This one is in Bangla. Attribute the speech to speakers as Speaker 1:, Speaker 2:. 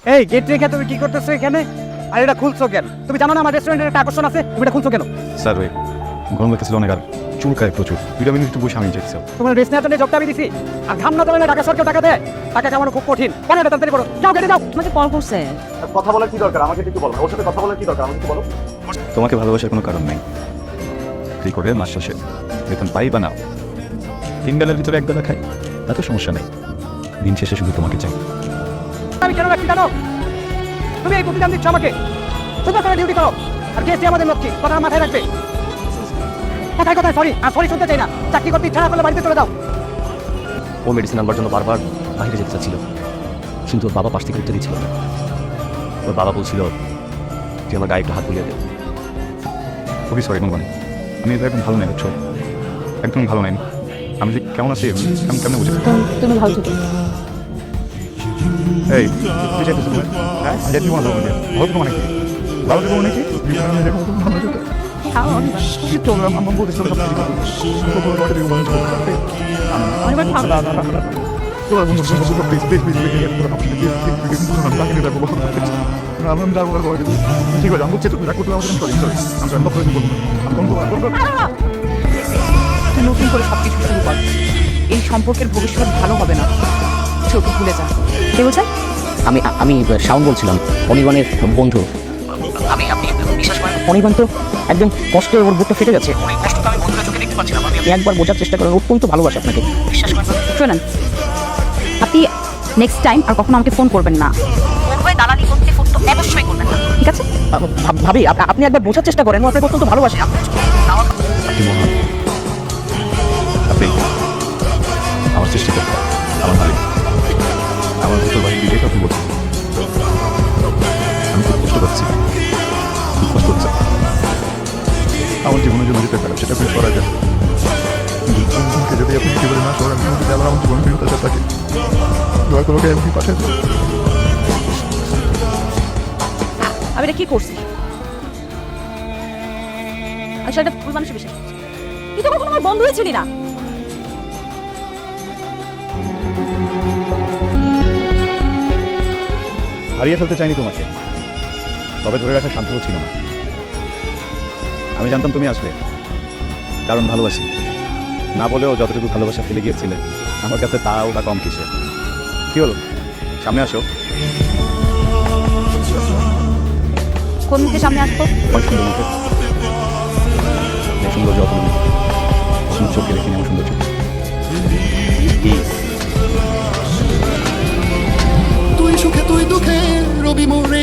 Speaker 1: এই গেট রেখে তুমি কি করতেছো এখানে? আর এটা খুলছো কেন? তুমি জানো না আমার রেস্টুরেন্টের একটা আকর্ষণ আছে, তুমি এটা খুলছো কেন?
Speaker 2: স্যার ওই গরম লাগতেছিল অনেক, আর চুলকায় প্রচুর, 2 মিনিট একটু বসে আমি চাইছি।
Speaker 1: তোমার রেস্ট নেওয়ার জন্য জবটা আমি দিছি, আর ঘাম না জমালে টাকা সরকার টাকা দেয়? টাকা কামানো খুব কঠিন। পরে এটা তাড়াতাড়ি করো, যাও গেটে যাও।
Speaker 3: তোমাকে কল করছে।
Speaker 4: কথা বলার কি দরকার আমাকে একটু বলো, ওর সাথে কথা বলার কি দরকার আমাকে একটু বলো।
Speaker 2: তোমাকে ভালোবাসার কোনো কারণ নেই। কি করে মাস শেষে বেতন পাই বা নাও, 3 বেলার ভিতরে 1 বেলা খাই, তাতে সমস্যা নেই। দিন শেষে শুধু তোমাকে চাই।
Speaker 1: আমি কেন রাখছি জানো? তুমি এই প্রতিদান দিচ্ছ আমাকে, সুন্দর করে ডিউটি করো। আর কেসি আমাদের লক্ষ্মী, কথা মাথায় রাখবে। কথায় কথায় সরি, আর সরি শুনতে চাই না। চাকরি করতে ইচ্ছা না করলে বাড়িতে চলে যাও।
Speaker 5: ও মেডিসিন আনবার জন্য বারবার বাইরে যেতে চাচ্ছিল, কিন্তু ওর বাবা পাশ থেকে উঠতে দিচ্ছিল না। ওর বাবা বলছিল যে আমার গায়ে একটু হাত বুলিয়ে দে।
Speaker 2: খুবই সরি মনে, আমি এটা একদম ভালো নাই, বুঝছো? একদম ভালো নাই। আমি যে কেমন আছি আমি কেমন বুঝে।
Speaker 3: তুমি ভালো থেকো।
Speaker 2: এই কি চাইতেছো তুমি? হ্যাঁ যেতে মনে হবে ভালো মানে কি? ভালো দেবো নাকি? কি তোমরা আমার বলতেছো সব
Speaker 3: তুই নতুন করে সবকিছু শুরু কর। এই সম্পর্কের ভবিষ্যৎ ভালো হবে না, ছোট ভুলে যা। কে বলছেন?
Speaker 5: আমি আমি শাওন বলছিলাম, অনির্বাণের বন্ধু। আমি আপনি বিশ্বাস করেন, অনির্বাণ তো একদম কষ্টে ওর বুকটা ফেটে গেছে। ওই কষ্টটা আমি বন্ধুরা চোখে দেখতে পাচ্ছিলাম। আপনি একবার বোঝার চেষ্টা করেন, অত্যন্ত ভালোবাসে আপনাকে, বিশ্বাস করেন।
Speaker 3: শোনেন, আপনি নেক্সট টাইম আর কখনো আমাকে ফোন করবেন না। করবে দালালি করতে ফোন তো অবশ্যই করবেন না, ঠিক আছে?
Speaker 5: ভাবি আপনি একবার বোঝার চেষ্টা করেন, ও আপনাকে অত্যন্ত ভালোবাসে।
Speaker 2: আপনি মহান, আপনি আমার সৃষ্টিকর্তা, আমার মালিক, আমার ভিতর বাহির দিকে আপনি বলছেন। আমি খুব কষ্ট পাচ্ছি, খুব কষ্ট হচ্ছে। আমার জীবনে জন্য যেতে পারে সেটা খুব করা যায়, কিন্তু যদি আপনি জীবনে না সরান, যদি আবার আমার জীবনে ফিরতে চান থাকে, দয়া করে আপনি পাঠান।
Speaker 3: আমি এটা কি করছি? আমি সেটা ভুল মানুষের বিশ্বাস করছি। তুই তো কখনো আমার বন্ধু হয়েছিলি না।
Speaker 2: হারিয়ে ফেলতে চাইনি তোমাকে, তবে ধরে রাখার শান্ত ছিল না। আমি জানতাম তুমি আসবে, কারণ ভালোবাসি। না বলেও যতটুকু ভালোবাসা ফেলে গিয়েছিলে আমার কাছে ওটা কম কিসে। কি হলো, সামনে আসো।
Speaker 3: কোন মুখে সামনে আসবো?
Speaker 2: অনেক সুন্দর মুখে, সুন্দর যখন চোখে দেখিনি আমার সুন্দর চোখে।
Speaker 6: তুই সুখে তুই দুঃখে রবি মোরে